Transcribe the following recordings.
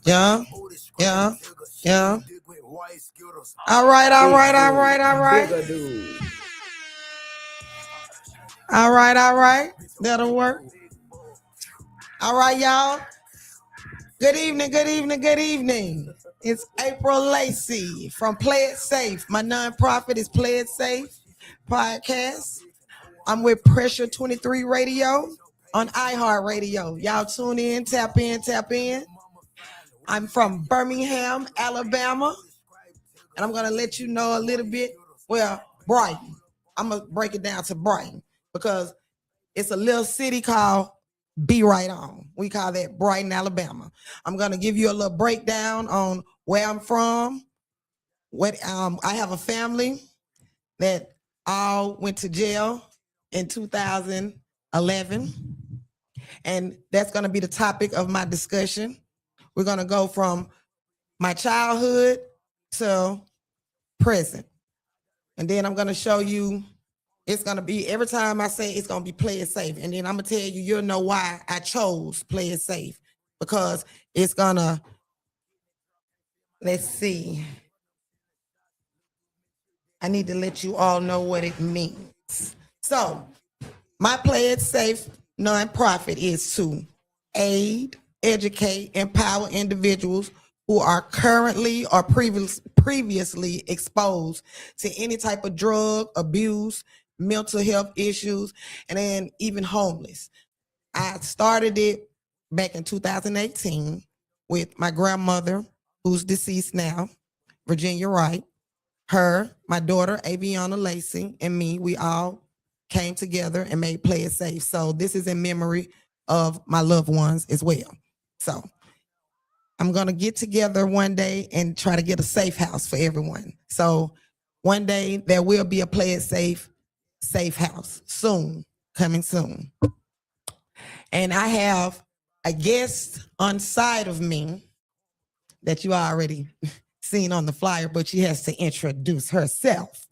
Yeah, yeah, yeah. All right, all right, all right, all right. All right, all right. That'll work. All right, y'all. Good evening, good evening, good evening. It's April Lacey from Play It Safe. My nonprofit is Play It Safe Podcast. I'm with Pressure 23 Radio on iHeartRadio. Y'all tune in, tap in, tap in. I'm from Birmingham, Alabama. And I'm going to let you know a little bit. Well, Brighton. I'm going to break it down to Brighton because it's a little city called Be Right On. We call that Brighton, Alabama. I'm going to give you a little breakdown on where I'm from. I have a family that all went to jail in 2011. And that's going to be the topic of my discussion. We're going to go from my childhood to present. And then I'm going to show you, it's going to be, every time I say it's going to be Play It Safe. And then I'm going to tell you, you'll know why I chose Play It Safe. Because it's going to, let's see. I need to let you all know what it means. So, my Play It Safe nonprofit is to aid, educate, empower individuals who are currently or previously exposed to any type of drug abuse, mental health issues, and then even homeless. I started it back in 2018 with my grandmother, who's deceased now, Virginia Wright, her, my daughter, Aviana Lacey, and me. We all came together and made Play It Safe. So this is in memory of my loved ones as well. So I'm going to get together one day and try to get a safe house for everyone. So one day there will be a Play It safe house soon, coming soon. And I have a guest on side of me that you already seen on the flyer, but she has to introduce herself.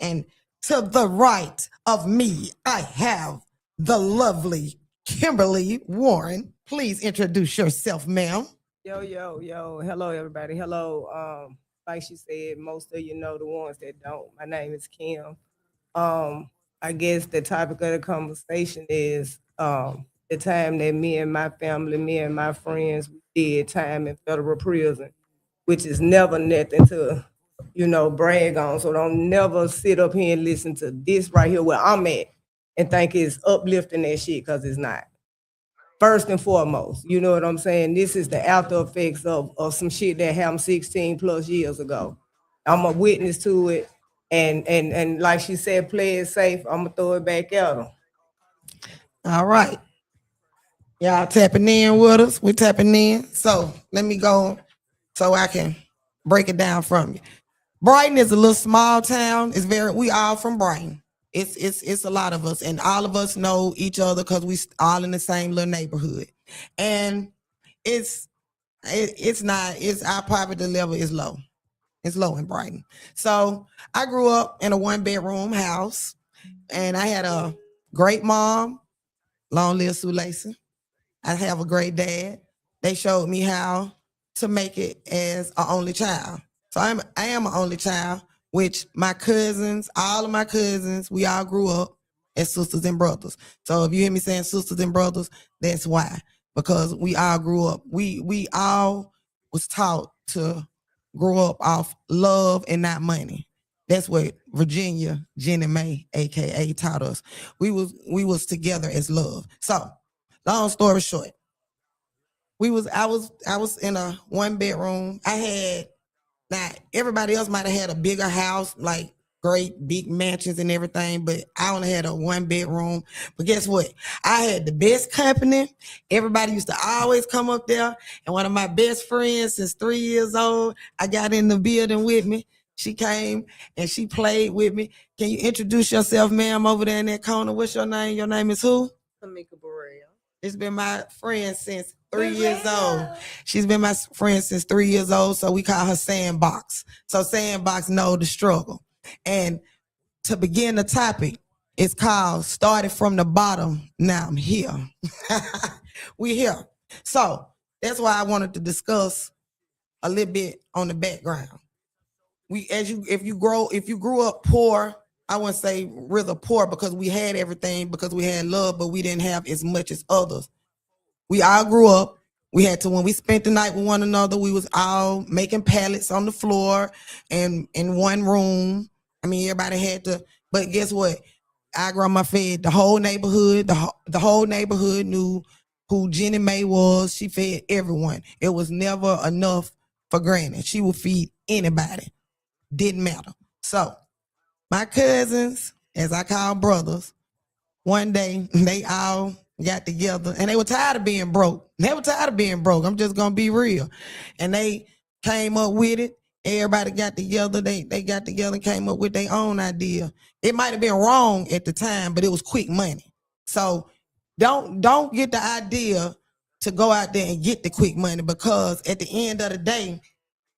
And to the right of me, I have the lovely Kimberly Warren. Please introduce yourself, ma'am. Yo. Hello, everybody. Hello. Like she said, most of you know, the ones that don't. My name is Kim. I guess the topic of the conversation is the time that me and my family, me and my friends did time in federal prison, which is never nothing to, brag on. So don't never sit up here and listen to this right here where I'm at and think it's uplifting that shit, because it's not. First and foremost, you know what I'm saying? This is the after effects of some shit that happened 16 plus years ago. I'm a witness to it. And like she said, Play It Safe. I'm going to throw it back at them. All right. Y'all tapping in with us. We're tapping in. So let me go so I can break it down from you. Brighton is a little small town. We all from Brighton. It's a lot of us, and all of us know each other because we all in the same little neighborhood. And our poverty level is low. It's low in Brighton. So I grew up in a 1-bedroom house, and I had a great mom. Long live Sue Lacey. I have a great dad. They showed me how to make it as an only child. So I am an only child, which all of my cousins, we all grew up as sisters and brothers. So if you hear me saying sisters and brothers, that's why. Because we all grew up. We all was taught to grow up off love and not money. That's what Virginia, Jenny Mae, AKA, taught us. We was together as love. So, long story short, I was in a 1-bedroom. Now everybody else might have had a bigger house, like great big mansions and everything, but I only had a 1-bedroom. But guess what? I had the best company. Everybody used to always come up there. And one of my best friends since 3 years old, I got in the building with me. She came and she played with me. Can you introduce yourself, ma'am, over there in that corner? What's your name? Your name is who? Tamika Burrell. It's been my friend since 3 years old. She's been my friend since 3 years old, so we call her Sandbox. So Sandbox know the struggle. And to begin the topic, It's called Started from the Bottom, Now I'm Here. We here. So that's why I wanted to discuss a little bit on the background. If you grew up poor, I wouldn't say really poor because we had everything, because we had love, but we didn't have as much as others. We all grew up. When we spent the night with one another, we was all making pallets on the floor and in one room. I mean, everybody had to, but guess what? Our grandma fed the whole neighborhood. The whole neighborhood knew who Jenny Mae was. She fed everyone. It was never enough for Granny. She would feed anybody. Didn't matter. So my cousins, as I call brothers, one day they all got together and they were tired of being broke. I'm just gonna be real. And they came up with it. Everybody got together. They got together and came up with their own idea. It might have been wrong at the time, but it was quick money. So don't get the idea to go out there and get the quick money, because at the end of the day,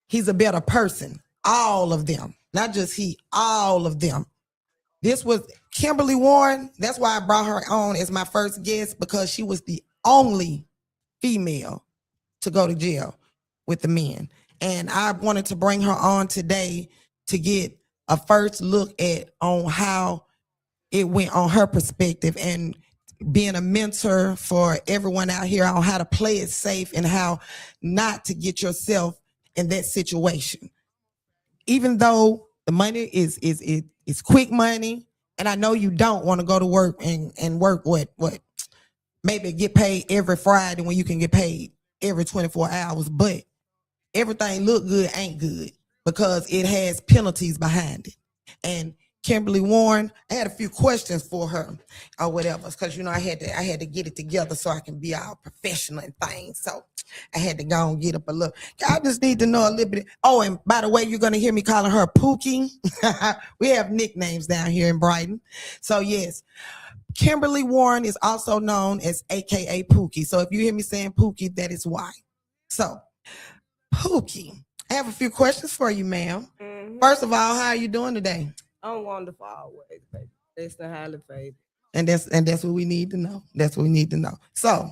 he's a better person. All of them, not just he, all of them. This was Kimberly Warren. That's why I brought her on as my first guest, because she was the only female to go to jail with the men. And I wanted to bring her on today to get a first look on how it went on her perspective, and being a mentor for everyone out here on how to play it safe and how not to get yourself in that situation. Even though the money is quick money, and I know you don't want to go to work and work what maybe get paid every Friday when you can get paid every 24 hours, but everything look good ain't good because it has penalties behind it. And Kimberly Warren, I had a few questions for her or whatever, because I had to get it together so I can be all professional and things. So I had to go and get up a little. I just need to know a little bit. Oh, and by the way, you're gonna hear me calling her Pookie. We have nicknames down here in Brighton. So yes, Kimberly Warren is also known as AKA Pookie. So if you hear me saying Pookie, that is why. So Pookie, I have a few questions for you, ma'am. Mm-hmm. First of all, how are you doing today? I'm wonderful always, baby. That's the highly favored. And that's what we need to know. That's what we need to know. So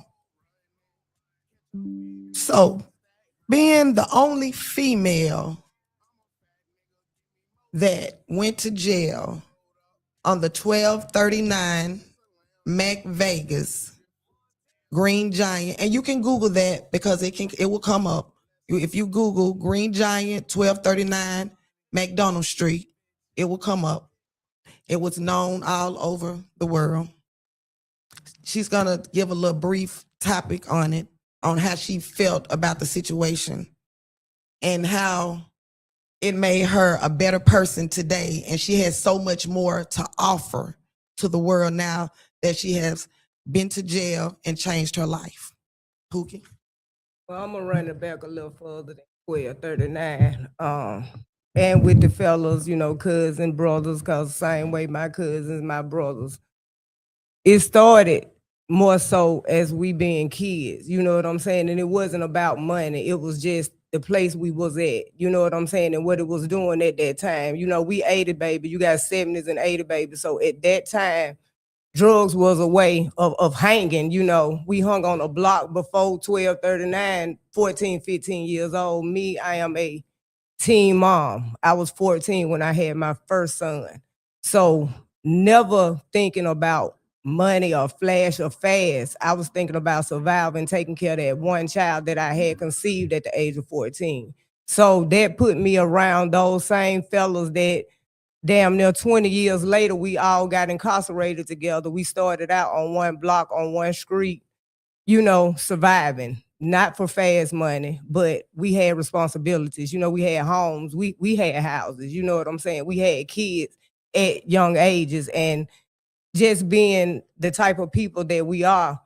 being the only female that went to jail on the 1239 Mac Vegas Green Giant, and you can Google that because it will come up. If you Google Green Giant 1239 McDonald Street, it will come up. It was known all over the world. She's gonna give a little brief topic on it, on how she felt about the situation and how it made her a better person today. And she has so much more to offer to the world now that she has been to jail and changed her life. Pookie? Well, I'm gonna run it back a little further than 1239. And with the fellas, cousin, brothers, because the same way my cousins, my brothers. It started more so as we being kids, you know what I'm saying? And it wasn't about money. It was just the place we was at, you know what I'm saying? And what it was doing at that time. We 80 baby, you got 70s and 80 baby. So at that time, drugs was a way of hanging, We hung on a block before 1239, 14, 15 years old. Me, I am a teen mom. I was 14 when I had my first son. So never thinking about money or flash or fast. I was thinking about surviving, taking care of that one child that I had conceived at the age of 14. So that put me around those same fellas that damn near 20 years later, we all got incarcerated together. We started out on one block, on one street, surviving. Not for fast money, but we had responsibilities. We had homes, we had houses, you know what I'm saying? We had kids at young ages, and just being the type of people that we are,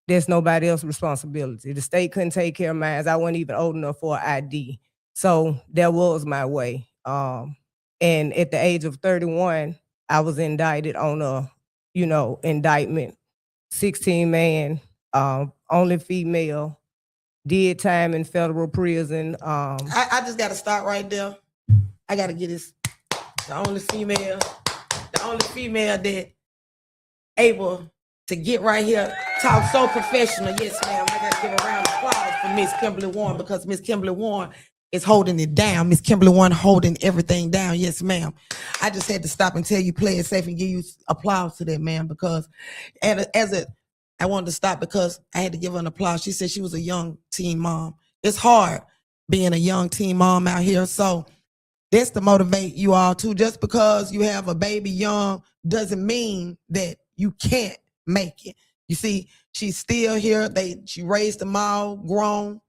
there's nobody else's responsibility. The state couldn't take care of mine. I wasn't even old enough for an ID. So that was my way. And at the age of 31, I was indicted on a, indictment, 16 man, only female, did time in federal prison. I just got to stop right there. I got to get this. The only female that able to get right here, talk so professional. Yes, ma'am. I gotta give a round of applause for Miss Kimberly Warren because Miss Kimberly Warren is holding it down. Miss Kimberly Warren holding everything down. Yes, ma'am. I just had to stop and tell you, play it safe and give you applause to that, ma'am, because I wanted to stop because I had to give her an applause. She said she was a young teen mom. It's hard being a young teen mom out here. So that's to motivate you all too. Just because you have a baby young doesn't mean that you can't make it. You see, she's still here. She raised them all grown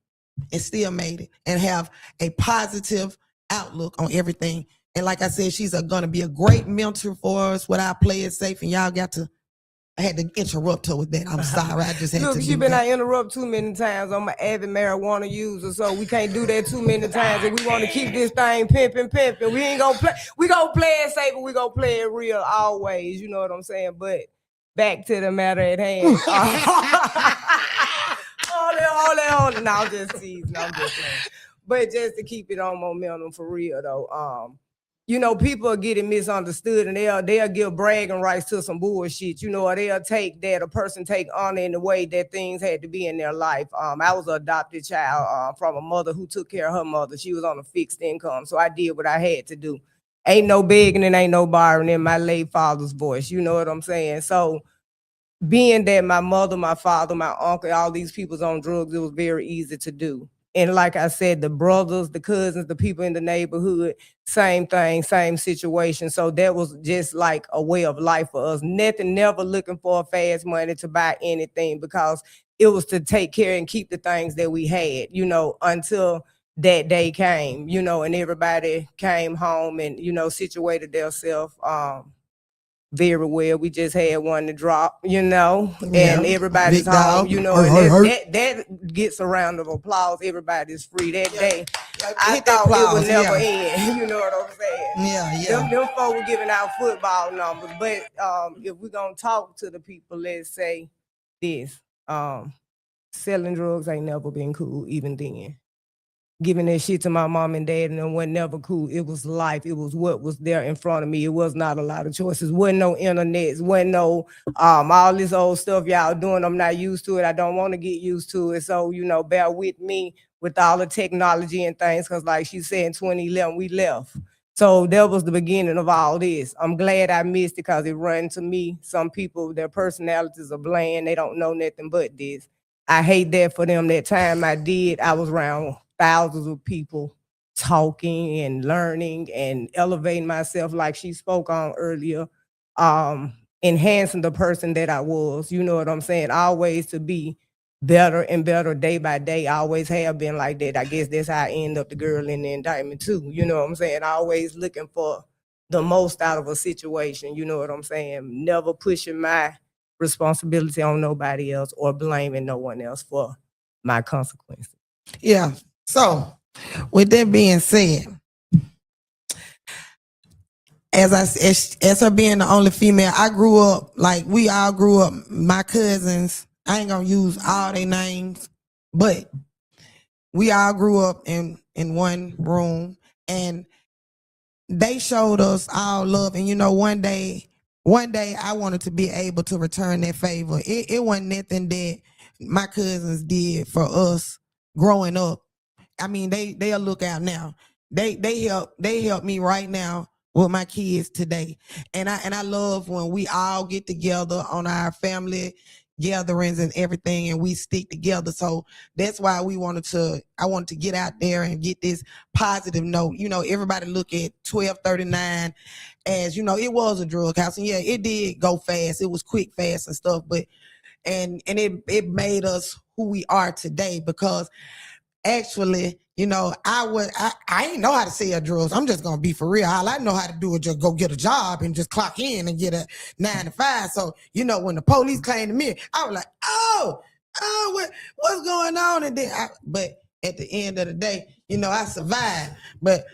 and still made it and have a positive outlook on everything. And like I said, she's going to be a great mentor for us with our Play It Safe. And y'all I had to interrupt her with that. I'm sorry. I just had Look, to. she been I interrupt too many times. I'm an avid marijuana user, so we can't do that too many times. And we want to keep this thing pimping. We ain't gonna play. We gonna play it safe, but we gonna play it real always. You know what I'm saying? But back to the matter at hand. Hold on. No, I'm just teasing. I'm just playing. But just to keep it on momentum for real though. You know, people are getting misunderstood and they'll give bragging rights to some bullshit, you know, or they'll take that a person take honor in the way that things had to be in their life. I was an adopted child from a mother who took care of her mother. She was on a fixed income, so I did what I had to do. Ain't no begging and ain't no borrowing in my late father's voice, you know what I'm saying? So being that my mother, my father, my uncle, all these people's on drugs, it was very easy to do. And like I said, the brothers, the cousins, the people in the neighborhood, same thing, same situation. So that was just like a way of life for us. Nothing, never looking for fast money to buy anything because it was to take care and keep the things that we had, you know, until that day came, you know, and everybody came home and, you know, situated themselves very well. We just had one to drop, you know, and everybody's big home, dog. you know, and that gets a round of applause. Everybody's free that day. I thought it would never end. You know what I'm saying? Yeah. Them folks were giving out football numbers, but if we're gonna talk to the people, let's say this: selling drugs ain't never been cool, even then. Giving that shit to my mom and dad and it was never cool. It was life. It was what was there in front of me. It was not a lot of choices. Wasn't no internet. Wasn't no all this old stuff y'all doing. I'm not used to it. I don't want to get used to it. So, you know, bear with me with all the technology and things. Cause like she said in 2011, we left. So that was the beginning of all this. I'm glad I missed it because it run to me. Some people, their personalities are bland. They don't know nothing but this. I hate that for them. That time I did, I was around thousands of people talking and learning and elevating myself like she spoke on earlier, enhancing the person that I was, you know what I'm saying? Always to be better and better day by day. I always have been like that. I guess that's how I end up the girl in the indictment too, you know what I'm saying? Always looking for the most out of a situation, you know what I'm saying? Never pushing my responsibility on nobody else or blaming no one else for my consequences. Yeah. So, with that being said, as her being the only female, I grew up like we all grew up. My cousins, I ain't gonna use all their names, but we all grew up in one room, and they showed us all love. And you know, one day I wanted to be able to return that favor. It wasn't nothing that my cousins did for us growing up. I mean, they'll look out now. They help me right now with my kids today. And I love when we all get together on our family gatherings and everything and we stick together. So that's why I wanted to get out there and get this positive note. You know, everybody look at 1239 as, you know, it was a drug house. And yeah, it did go fast. It was quick, fast and stuff, but and it made us who we are today because actually, you know, I ain't know how to sell drugs. I'm just gonna be for real. All I know how to do is just go get a job and just clock in and get a 9 to 5. So, you know, when the police came to me, I was like, oh, what's going on? And then but at the end of the day, you know, I survived. But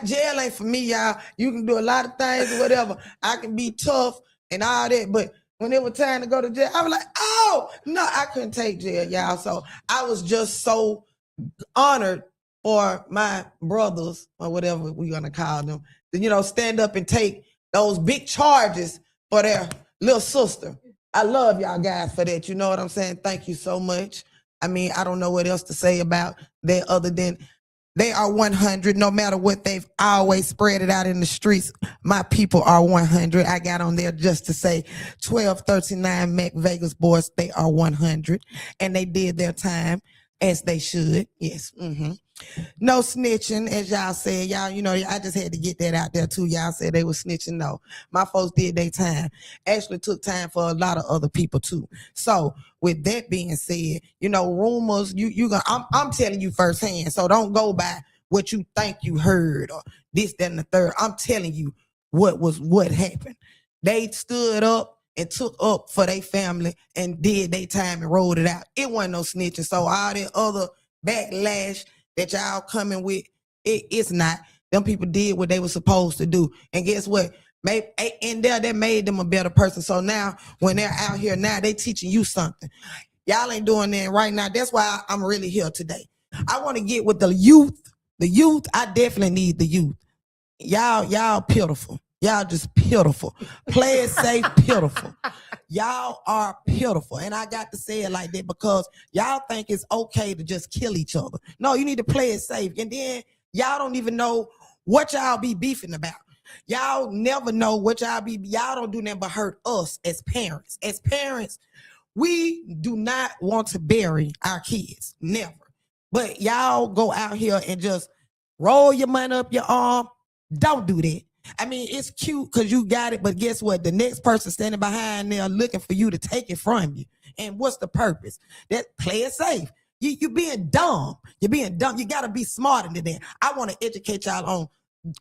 jail ain't for me, y'all. You can do a lot of things or whatever. I can be tough and all that, but when it was time to go to jail, I was like, oh, no, I couldn't take jail, y'all. So I was just so honored for my brothers or whatever we're gonna call them, to, you know, stand up and take those big charges for their little sister. I love y'all guys for that. You know what I'm saying? Thank you so much. I mean, I don't know what else to say about that other than they are 100. No matter what, they've always spread it out in the streets. My people are 100. I got on there just to say 1239 Mac Vegas boys, they are 100. And they did their time as they should. Yes. No snitching, as y'all said. Y'all, you know, I just had to get that out there too. Y'all said they were snitching. No, my folks did their time. Actually took time for a lot of other people too. So with that being said, you know, rumors, I'm telling you firsthand. So don't go by what you think you heard or this, that, and the third. I'm telling you what happened. They stood up and took up for their family and did their time and rolled it out. It wasn't no snitching. So all that other backlash that y'all coming with, it's not. Them people did what they were supposed to do. And guess what? That made them a better person. So now when they're out here now, they teaching you something. Y'all ain't doing that right now. That's why I'm really here today. I want to get with the youth. The youth, I definitely need the youth. Y'all pitiful. Y'all just pitiful. Play it safe, pitiful. Y'all are pitiful. And I got to say it like that because y'all think it's okay to just kill each other. No, you need to play it safe. And then y'all don't even know what y'all be beefing about. Y'all never know what y'all don't do nothing but hurt us as parents. As parents, we do not want to bury our kids. Never. But y'all go out here and just roll your money up your arm. Don't do that. I mean, it's cute because you got it, but guess what? The next person standing behind there looking for you to take it from you. And what's the purpose? That play it safe. You're being dumb. You're being dumb. You got to be smarter than that. I want to educate y'all on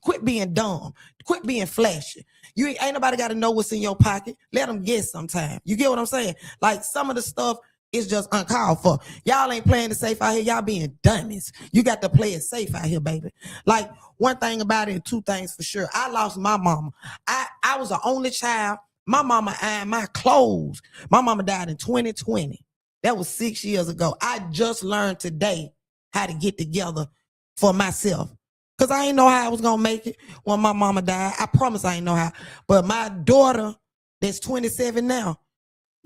quit being dumb. Quit being flashy. You ain't nobody got to know what's in your pocket. Let them guess sometime. You get what I'm saying? Like some of the stuff is just uncalled for. Y'all ain't playing it safe out here. Y'all being dummies. You got to play it safe out here, baby. Like one thing about it, two things for sure. I lost my mama. I was the only child. My mama ironed my clothes. My mama died in 2020. That was 6 years ago. I just learned today how to get together for myself. Because I didn't know how I was going to make it when my mama died. I promise I didn't know how. But my daughter, that's 27 now,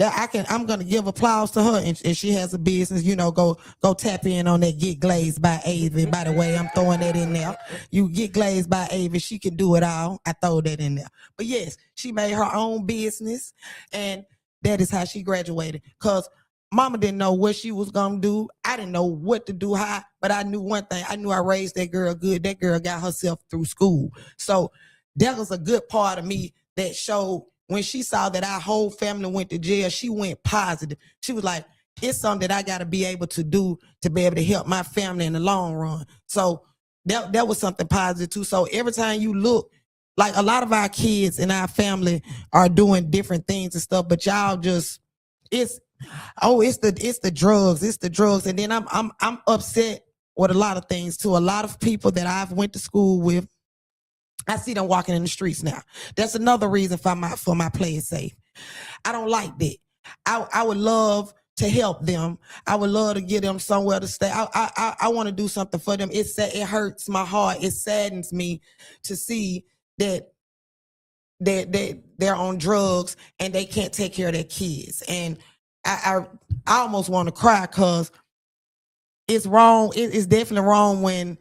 I'm gonna give applause to her, and she has a business. You know, go tap in on that Get Glazed by Avy. By the way, I'm throwing that in there. You Get Glazed by Avy. She can do it all. I throw that in there. But yes, she made her own business, and that is how she graduated. Cause mama didn't know what she was gonna do. I didn't know what to do, how, but I knew one thing. I knew I raised that girl good. That girl got herself through school. So that was a good part of me that showed. When she saw that our whole family went to jail, she went positive. She was like, it's something that I got to be able to do to be able to help my family in the long run. So that was something positive too. So every time you look, like a lot of our kids in our family are doing different things and stuff, but y'all just, it's the drugs. And then I'm upset with a lot of things too. A lot of people that I've went to school with, I see them walking in the streets now. That's another reason for my play it safe. I don't like that. I would love to help them. I would love to get them somewhere to stay. I want to do something for them. It hurts my heart. It saddens me to see that they're on drugs and they can't take care of their kids. And I almost want to cry because it's wrong. It's definitely wrong when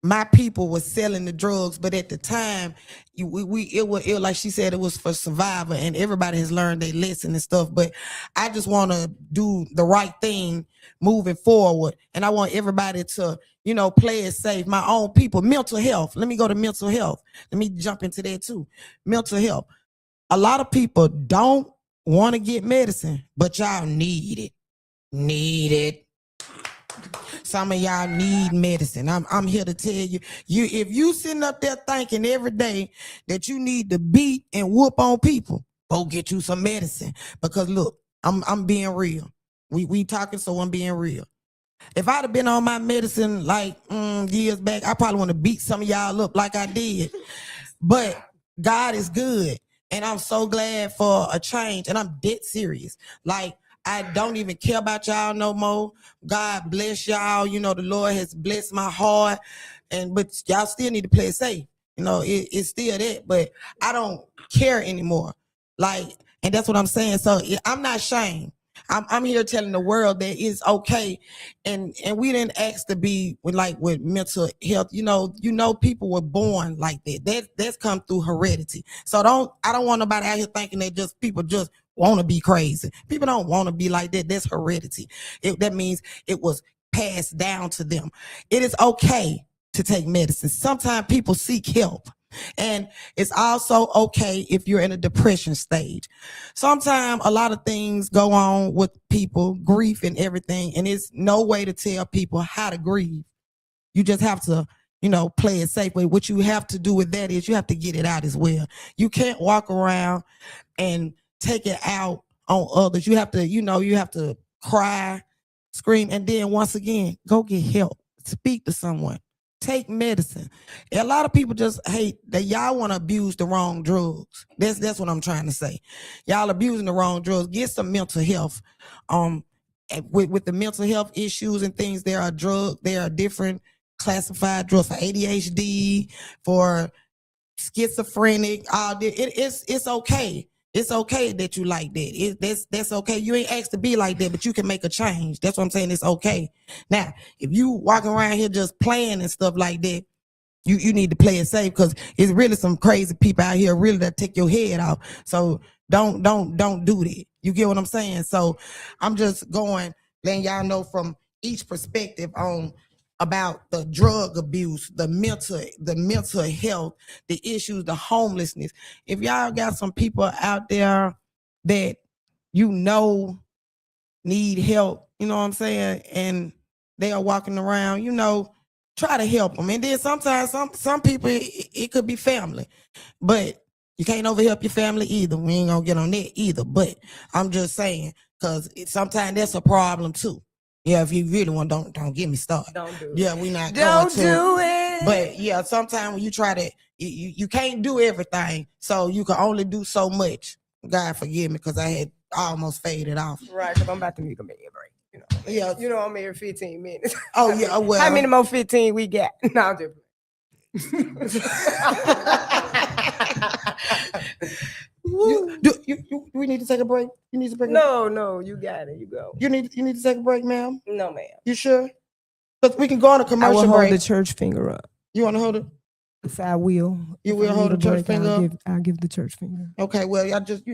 my people was selling the drugs, but at the time, it was like she said, it was for survival, and everybody has learned their lesson and stuff. But I just want to do the right thing moving forward, and I want everybody to, play it safe. My own people, mental health. Let me go to mental health. Let me jump into that too. Mental health. A lot of people don't want to get medicine, but y'all need it. Need it. Some of y'all need medicine. I'm here to tell you, if you sitting up there thinking every day that you need to beat and whoop on people, go get you some medicine. Because look, I'm being real. We talking, so I'm being real. If I'd have been on my medicine like years back, I probably want to beat some of y'all up like I did. But God is good, and I'm so glad for a change, and I'm dead serious. Like, I don't even care about y'all no more. God bless y'all. The Lord has blessed my heart. But y'all still need to play it safe. It's still that, but I don't care anymore. Like, And that's what I'm saying. So I'm not ashamed. I'm here telling the world that it's okay, and we didn't ask to be with mental health. People were born like that. That's come through heredity. So I don't want nobody out here thinking that people just want to be crazy. People don't want to be like that. That's heredity. That means it was passed down to them. It is okay to take medicine. Sometimes people seek help. And it's also okay if you're in a depression stage. Sometimes a lot of things go on with people, grief and everything, and it's no way to tell people how to grieve. You just have to, play it safe. But what you have to do with that is you have to get it out as well. You can't walk around and take it out on others. You have to cry, scream, and then once again, go get help. Speak to someone. Take medicine. A lot of people just hate that y'all want to abuse the wrong drugs. That's what I'm trying to say. Y'all abusing the wrong drugs. Get some mental health. With the mental health issues and things, there are different classified drugs for ADHD, for schizophrenic. It's okay. It's okay that you like that. That's okay. You ain't asked to be like that, but you can make a change. That's what I'm saying. It's okay. Now, if you walking around here just playing and stuff like that, you need to play it safe, because it's really some crazy people out here really that take your head off. So don't do that. You get what I'm saying? So I'm just letting y'all know from each perspective about the drug abuse, the mental health, the issues, the homelessness. If y'all got some people out there that need help, you know what I'm saying, and they are walking around, try to help them. And then sometimes some people, it could be family, but you can't overhelp your family either. We ain't gonna get on that either. But I'm just saying, because sometimes that's a problem too. Yeah, if you really want, don't get me started. Don't do it. Yeah, we not don't going to. do it. But yeah, sometimes when you try to, you can't do everything. So you can only do so much. God forgive me, because I almost faded off. Right, because I'm about to need a minute break. Yeah. I'm here 15 minutes. Oh yeah, well. How many more 15 we got? No, I'm just. We need to take a break. You need to break. No, you got it. You go. You need to take a break, ma'am. No, ma'am. You sure? But we can go on a commercial I will break. hold the church finger up. You want to hold it? Yes, I will. You will hold the church finger up? I'll give the church finger. Okay, well, y'all just,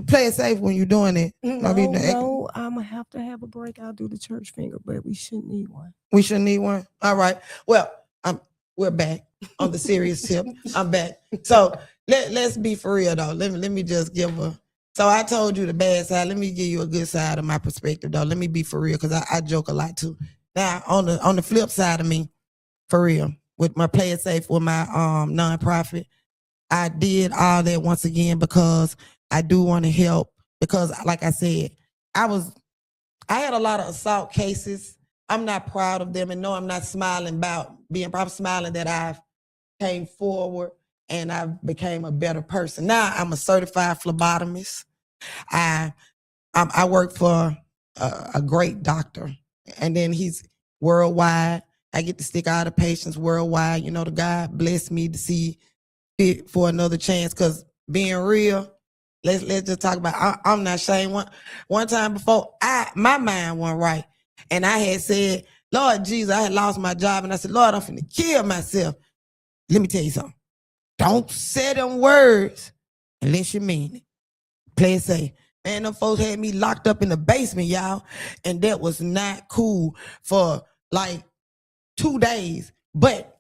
play it safe when you're doing it. No, I'm going to have a break. I'll do the church finger, but we shouldn't need one. We shouldn't need one? All right. Well, we're back on the serious tip. I'm back. So let's be for real, though. Let me just give so I told you the bad side. Let me give you a good side of my perspective, though. Let me be for real, because I joke a lot, too. Now, on the flip side of me, for real, with my Play It Safe, with my nonprofit, I did all that once again because I do want to help. Because, like I said, I had a lot of assault cases. I'm not proud of them, and no, I'm not smiling about I'm smiling that I've came forward and I became a better person. Now I'm a certified phlebotomist. I work for a great doctor, and then he's worldwide. I get to stick out to patients worldwide. The God blessed me to see fit for another chance, because being real, let's just talk about, I'm not ashamed. One time before, my mind wasn't right, and I had said, Lord Jesus, I had lost my job, and I said, Lord, I'm finna kill myself. Let me tell you something. Don't say them words unless you mean it. Play it safe. Man, them folks had me locked up in the basement, y'all, and that was not cool for like 2 days. But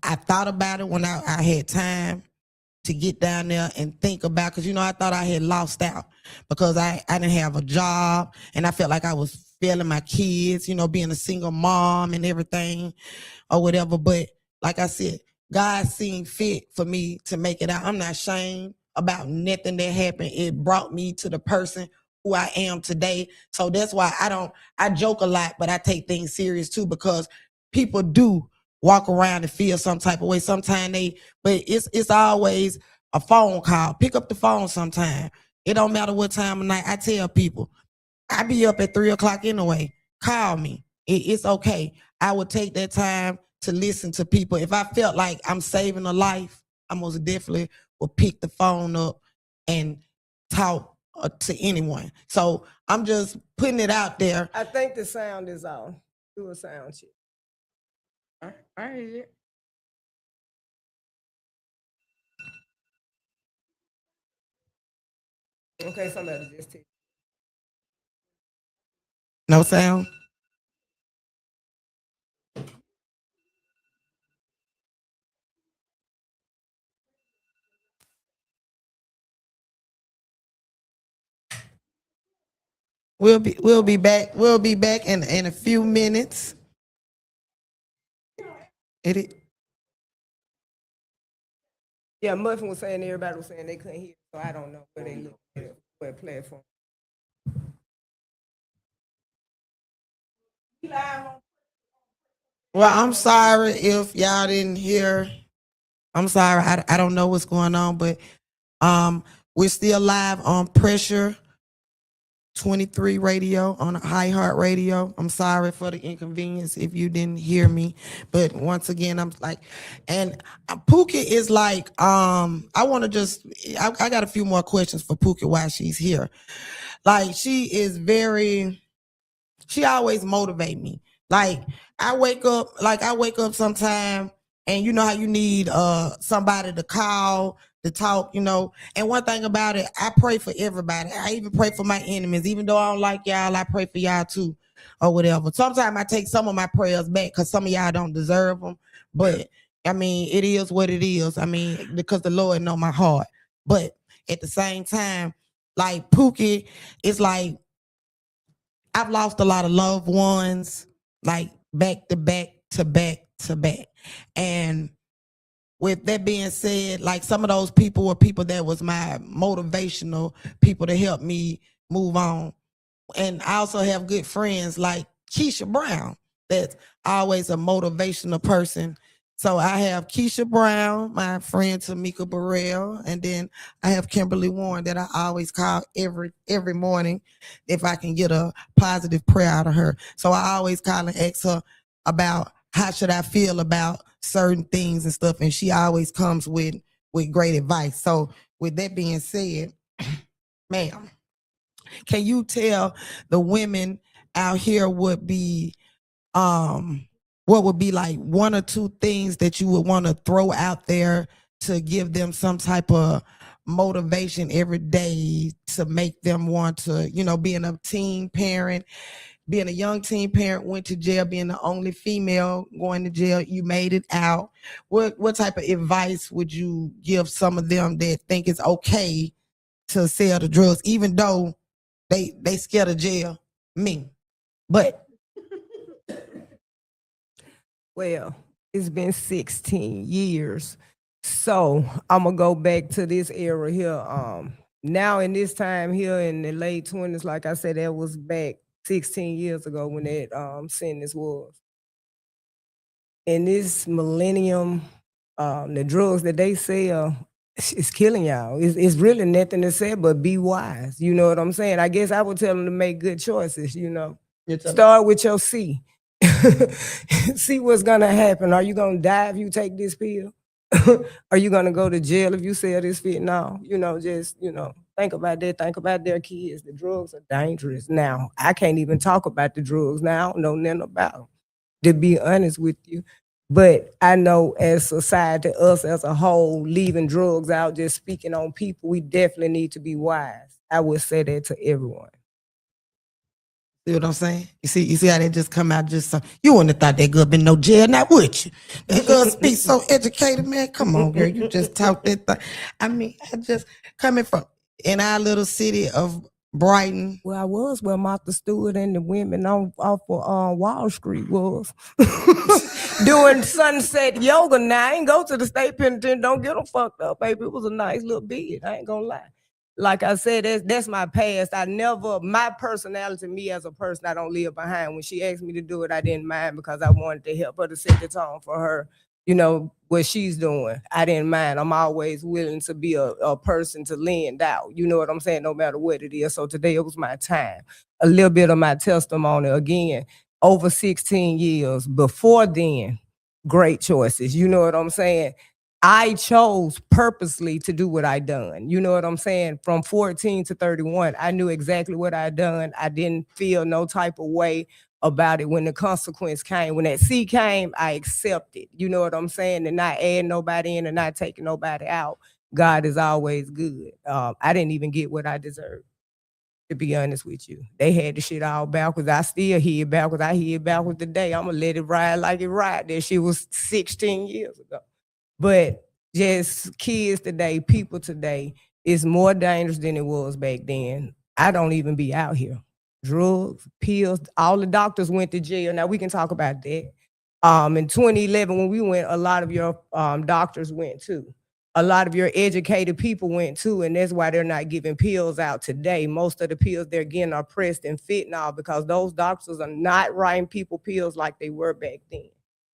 I thought about it when I had time to get down there and think about, because I thought I had lost out because I didn't have a job, and I felt like I was failing my kids, being a single mom and everything or whatever. But like I said, God seen fit for me to make it out. I'm not ashamed about nothing that happened. It brought me to the person who I am today. So that's why I joke a lot, but I take things serious too, because people do walk around and feel some type of way. Sometimes but it's always a phone call. Pick up the phone sometime. It don't matter what time of night. I tell people, I be up at 3:00 anyway. Call me. It's okay. I would take that time to listen to people. If I felt like I'm saving a life, I most definitely will pick the phone up and talk to anyone. So I'm just putting it out there. I think the sound is on. Do a sound check. All right. Okay, somebody just text. No sound? We'll be back. We'll be back in a few minutes. Yeah, Muffin was saying everybody was saying they couldn't hear, so I don't know where they look at what platform. Well, I'm sorry if y'all didn't hear. I'm sorry. I don't know what's going on, but we're still live on Pressure 23 radio on iHeart Radio. I'm sorry for the inconvenience if you didn't hear me, but once again, I'm like, and Pookie is like, I want to just, I got a few more questions for Pookie while she's here. Like, she always motivate me. Like, I wake up sometime, and you know how you need somebody to call, to talk, and one thing about it, I pray for everybody. I even pray for my enemies. Even though I don't like y'all, I pray for y'all too, or whatever. Sometimes I take some of my prayers back because some of y'all don't deserve them, but I mean, it is what it is. I mean, because the Lord know my heart. But at the same time, like Pookie, it's like I've lost a lot of loved ones, like back to back to back to back. And with that being said, like some of those people were people that was my motivational people to help me move on. And I also have good friends like Keisha Brown, that's always a motivational person. So I have Keisha Brown, my friend Tamika Burrell, and then I have Kimberly Warren that I always call every morning if I can get a positive prayer out of her. So I always call and ask her about how should I feel about certain things and stuff, and she always comes with great advice. So with that being said, ma'am, can you tell the women out here what would be like one or two things that you would want to throw out there to give them some type of motivation every day to make them want to, being a teen parent, being a young teen parent, went to jail, being the only female going to jail, you made it out. What type of advice would you give some of them that think it's okay to sell the drugs, even though they scared of jail? Me. But well, it's been 16 years. So I'm gonna go back to this era here. Now in this time here in the late 20s, like I said, that was back 16 years ago when that sentence was. In this millennium, the drugs that they sell is killing y'all. It's really nothing to say but be wise. You know what I'm saying? I guess I would tell them to make good choices, Start with your C. See what's gonna happen. Are you gonna die if you take this pill? Are you gonna go to jail if you sell this fentanyl? Think about that. Think about their kids. The drugs are dangerous. Now, I can't even talk about the drugs now. I don't know nothing about them, to be honest with you. But I know as society, us as a whole, leaving drugs out, just speaking on people, we definitely need to be wise. I would say that to everyone. See what I'm saying? You see how they just come out just so, you wouldn't have thought that girl been no jail, now would you? That girl speaks so educated, man. Come on, girl. You just talk that thing. I mean, I just coming from in our little city of Brighton. Well, I was where Martha Stewart and the women off of Wall Street was doing sunset yoga. Now I ain't go to the state penitentiary. Don't get them fucked up, baby. It was a nice little bit. I ain't gonna lie. Like I said, that's my past. My personality, me as a person, I don't leave behind. When she asked me to do it, I didn't mind because I wanted to help her to set the tone for her, what she's doing. I didn't mind. I'm always willing to be a person to lend out. You know what I'm saying? No matter what it is. So today it was my time. A little bit of my testimony again, over 16 years. Before then, great choices. You know what I'm saying? I chose purposely to do what I done. You know what I'm saying? From 14 to 31, I knew exactly what I done. I didn't feel no type of way about it when the consequence came. When that C came, I accepted. You know what I'm saying? And not adding nobody in and not taking nobody out. God is always good. I didn't even get what I deserved, to be honest with you. They had the shit all backwards. I still hear it backwards. I hear it backwards today. I'm going to let it ride like it ride. That shit was 16 years ago. But just kids today, people today, is more dangerous than it was back then. I don't even be out here. Drugs, pills, all the doctors went to jail. Now we can talk about that. In 2011, when we went, a lot of your doctors went too. A lot of your educated people went too, and that's why they're not giving pills out today. Most of the pills they're getting are pressed and fentanyl because those doctors are not writing people pills like they were back then.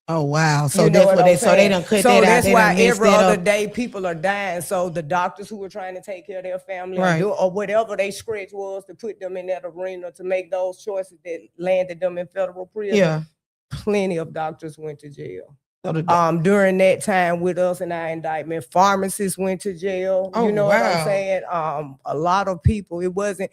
Oh wow! So You know that's what what I'm they. So they saying? done cut So that out. that's They why done messed every that other up. day people are dying. So the doctors who were trying to take care of their family Right. or whatever they scratch was to put them in that arena to make those choices that landed them in federal prison. Yeah. Plenty of doctors went to jail. So During that time with us in our indictment, pharmacists went to jail. Oh, You know what I'm wow. saying? A lot of people. It wasn't.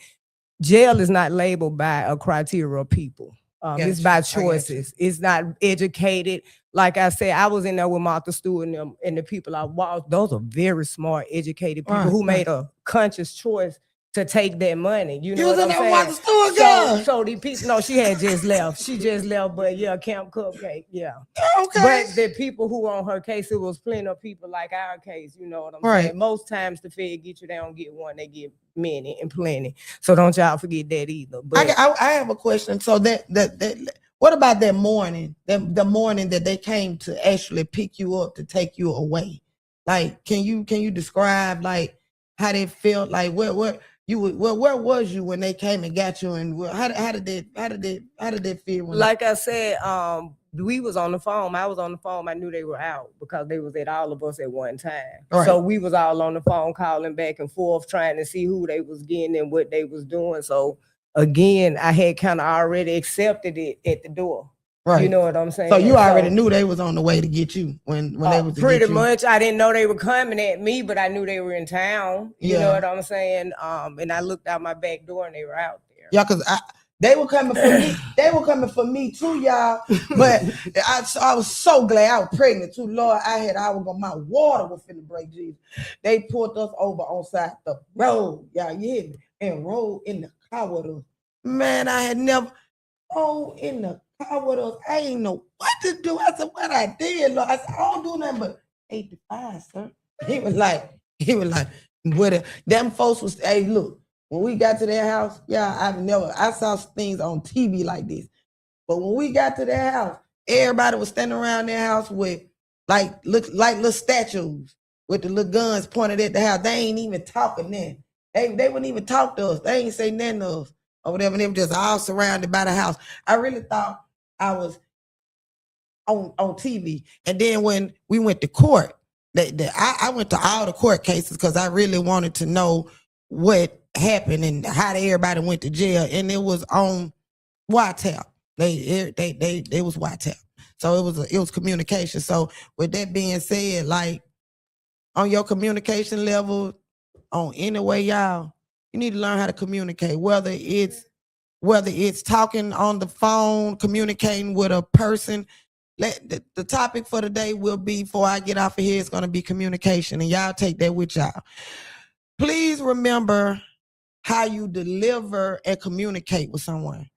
Jail is not labeled by a criteria of people. It's by choices. It's not educated. Like I said, I was in there with Martha Stewart and them, and the people I watched. Those are very smart, educated people Right, who right. made a conscious choice to take that money. You know You was what in I'm there with saying? Martha Stewart, girl. So the people, no, she had just left. She just left, but yeah, Camp Cupcake, yeah. Okay. But the people who were on her case, it was plenty of people like our case. You know what I'm Right. saying? Most times the Fed get you, they don't get one, they get many and plenty. So don't y'all forget that either. But I have a question. So that what about that morning? The morning that they came to actually pick you up to take you away? Like, can you describe like how they felt? Like where was you when they came and got you? And how did that feel? When like I said, we was on the phone. I was on the phone. I knew they were out because they was at all of us at one time. Right. So we was all on the phone calling back and forth, trying to see who they was getting and what they was doing. So again, I had kind of already accepted it at the door. Right. You know what I'm saying? So you already knew they was on the way to get you when they was to pretty get you. much. I didn't know they were coming at me, but I knew they were in town. You know what I'm saying? And I looked out my back door and they were out there. Yeah, because they were coming for me. They were coming for me too, y'all. But I was so glad I was pregnant too. Lord, my water was finna break, Jesus. They pulled us over on side the road, y'all, you hear me? And rode in the car with us. Man, I had never in the car with us. I ain't know what to do. I said, what I did, Lord. I said, I don't do nothing but 85, sir. He was like, what them folks was, hey, look. When we got to their house, I saw things on TV like this. But when we got to their house, everybody was standing around their house with like little statues with the little guns pointed at the house. They ain't even talking then. They wouldn't even talk to us. They ain't say nothing to us or whatever. And they were just all surrounded by the house. I really thought I was on TV. And then when we went to court, I went to all the court cases because I really wanted to know what happened and how everybody went to jail, and it was on wiretap. They was wiretap, so it was communication. So with that being said, like on your communication level, on any way, y'all, you need to learn how to communicate. Whether it's talking on the phone, communicating with a person. The topic for today will be, before I get off of here, it's going to be communication, and y'all take that with y'all. Please remember how you deliver and communicate with someone.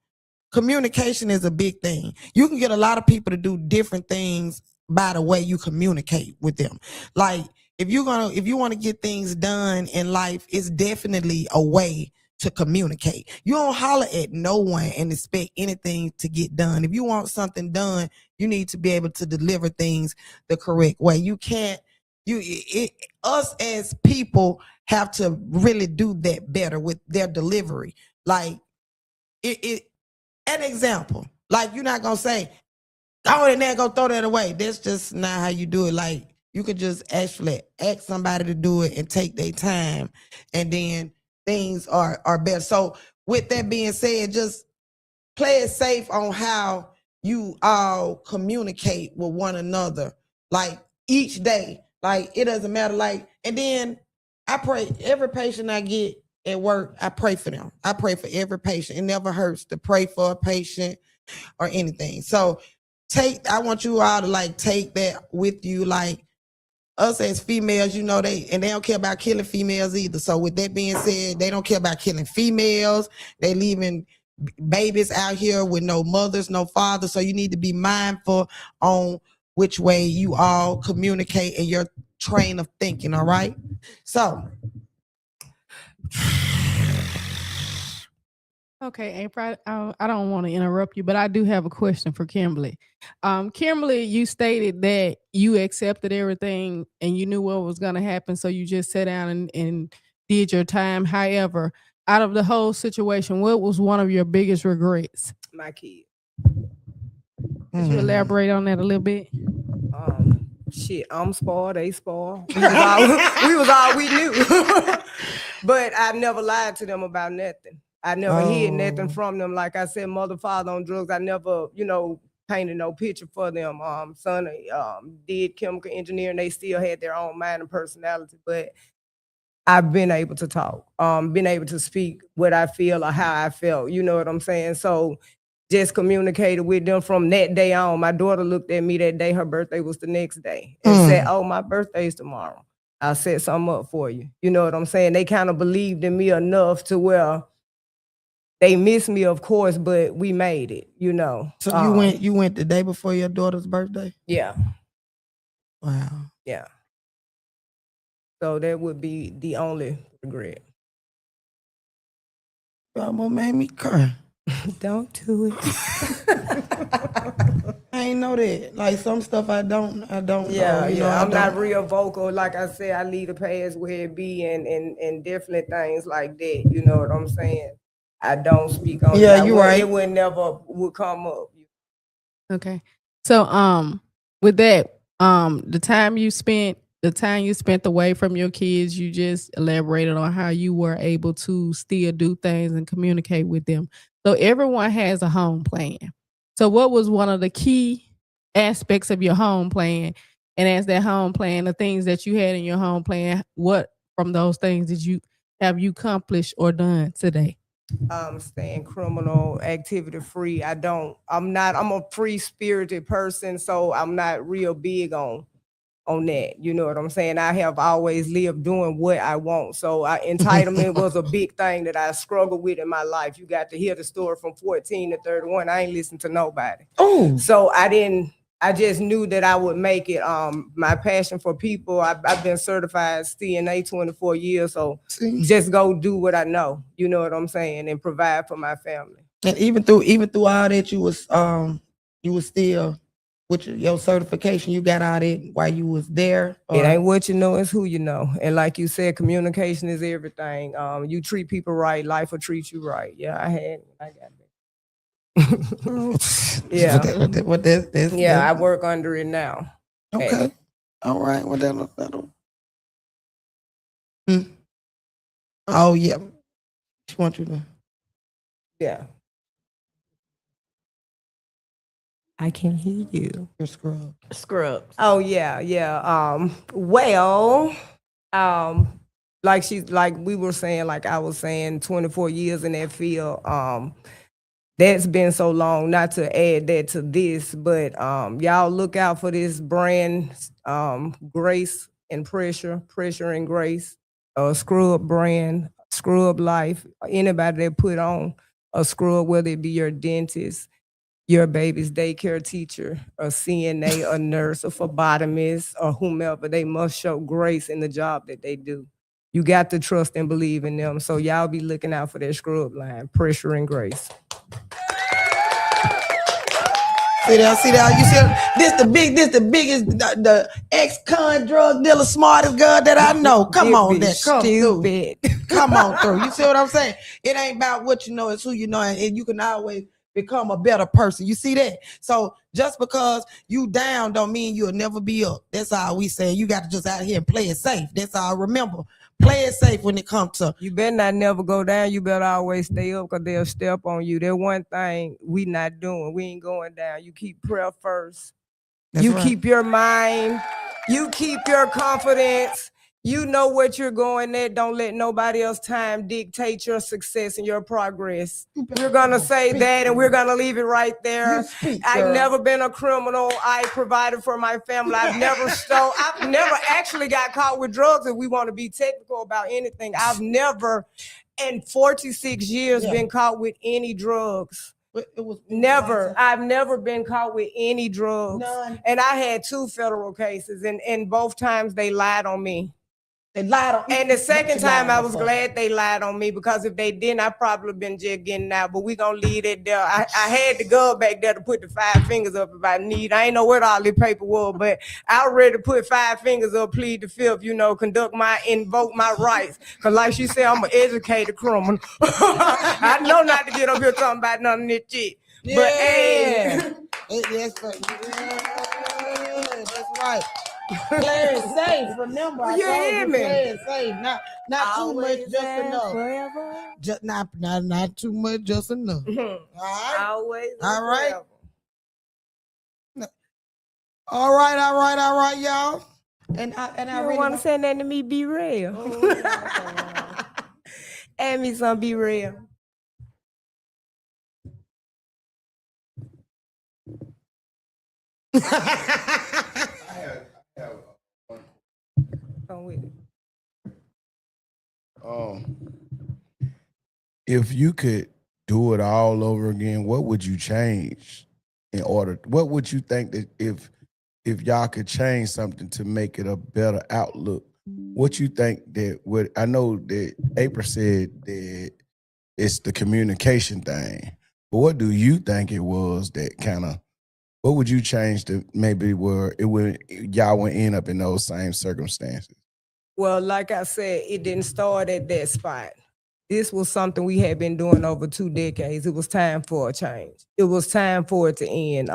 Communication is a big thing. You can get a lot of people to do different things by the way you communicate with them. Like if you want to get things done in life, it's definitely a way to communicate. You don't holler at no one and expect anything to get done. If you want something done, you need to be able to deliver things the correct way. You can't us as people have to really do that better with their delivery. Like an example, like you're not gonna say, go in there, go throw that away. That's just not how you do it. Like you could just actually ask somebody to do it and take their time, and then things are better. So with that being said, just play it safe on how you all communicate with one another. Like each day, Like, it doesn't matter. Like, and then I pray every patient I get at work, I pray for them. I pray for every patient. It never hurts to pray for a patient or anything. So I want you all to like take that with you. Like, us as females, you know, they don't care about killing females either. So with that being said, they don't care about killing females. They leaving babies out here with no mothers, no fathers. So you need to be mindful on which way you all communicate in your train of thinking. All right. So. Okay, April, I don't want to interrupt you, but I do have a question for Kimberly. Kimberly, you stated that you accepted everything and you knew what was going to happen, so you just sat down and did your time. However, out of the whole situation, what was one of your biggest regrets? My kid. Could you elaborate on that a little bit? Shit, I'm spoiled, they spoiled. We was all we knew. But I've never lied to them about nothing. I never hid nothing from them. Like I said, mother, father on drugs. I never, painted no picture for them. Son did chemical engineering. They still had their own mind and personality. But I've been able to talk, been able to speak what I feel or how I felt. You know what I'm saying? So just communicated with them from that day on. My daughter looked at me that day. Her birthday was the next day and said, "Oh, my birthday's tomorrow. I'll set something up for you." You know what I'm saying? They kind of believed in me enough to where they missed me, of course, but we made it, So you went the day before your daughter's birthday? Yeah. Wow. Yeah. So that would be the only regret. You almost made me cry. Don't do it. I ain't know that. Like, some stuff I don't know. Yeah. I'm not real vocal. Like I said, I leave the past where it be and definitely things like that. You know what I'm saying? I don't speak on Yeah, you're right. It would never come up. Okay. So with that, the time you spent away from your kids, you just elaborated on how you were able to still do things and communicate with them. So everyone has a home plan. So what was one of the key aspects of your home plan? And as that home plan, the things that you had in your home plan, what from those things have you accomplished or done today? Staying criminal activity free. I'm a free spirited person, so I'm not real big on that. You know what I'm saying? I have always lived doing what I want. So entitlement was a big thing that I struggled with in my life. You got to hear the story from 14 to 31. I ain't listened to nobody. Oh. So I just knew that I would make it. My passion for people, I've been certified CNA 24 years. So just go do what I know, you know what I'm saying, and provide for my family. And even through all that, you was still with your certification, you got out it while you was there? It ain't what you know, it's who you know. And like you said, communication is everything. You treat people right, life will treat you right. Yeah, I got it. Yeah. I work under it now. Okay. All right. Well, that'll. Oh yeah. She wants you to. Yeah. I can hear you. You're scrub. Scrubs. Oh yeah. Like we were saying, like I was saying, 24 years in that field. That's been so long, not to add that to this, but y'all look out for this brand, Grace and Pressure and Grace, scrub brand, scrub life. Anybody that put on a scrub, whether it be your dentist, your baby's daycare teacher, a CNA, a nurse, a phlebotomist, or whomever, they must show grace in the job that they do. You got to trust and believe in them. So y'all be looking out for that scrub line, Pressure and Grace. See that? You see, this the biggest, the ex-con drug dealer, smartest girl that I know. Come on, that come through. Come on through. You see what I'm saying? It ain't about what you know, it's who you know, and you can always become a better person. You see that? So just because you down don't mean you'll never be up. That's all we say. You got to just out here and play it safe. That's all. Remember, play it safe when it comes to. You better not never go down. You better always stay up because they'll step on you. That one thing we not doing. We ain't going down. You keep prayer first. You keep your mind You keep your confidence. You know what you're going at. Don't let nobody else time dictate your success and your progress. We're gonna say that, and we're gonna leave it right there. I've never been a criminal. I provided for my family. I've never stole. I've never actually got caught with drugs. If we want to be technical about anything, I've never, in 46 years, been caught with any drugs. Never. I've never been caught with any drugs. None. And I had 2 federal cases, and both times they lied on me. They lied on me. And the second time I was glad they lied on me, because if they didn't, I probably been just getting out. But we gonna leave it there. I had to go back there to put the 5 fingers up if I need. I ain't know what all this paper was, but I already put 5 fingers up, plead the 5th, invoke my rights. Cause like she said, I'm an educated criminal. I know not to get up here talking about none of this shit. Yeah. But hey. Yes, sir. That's right. Play it safe. Remember, I told you, play it safe. Not too much, just enough. Forever. Just not too much, just enough. All right. Always. All right. All right, y'all. And I really want to say that to me. Be real. And me some be real. If you could do it all over again, what would you change what would you think that if y'all could change something to make it a better outlook, what you think that would, I know that April said that it's the communication thing, but what do you think it was that kind of, what would you change to maybe where y'all would end up in those same circumstances? Well, like I said, it didn't start at that spot. This was something we had been doing over 2 decades. It was time for a change. It was time for it to end.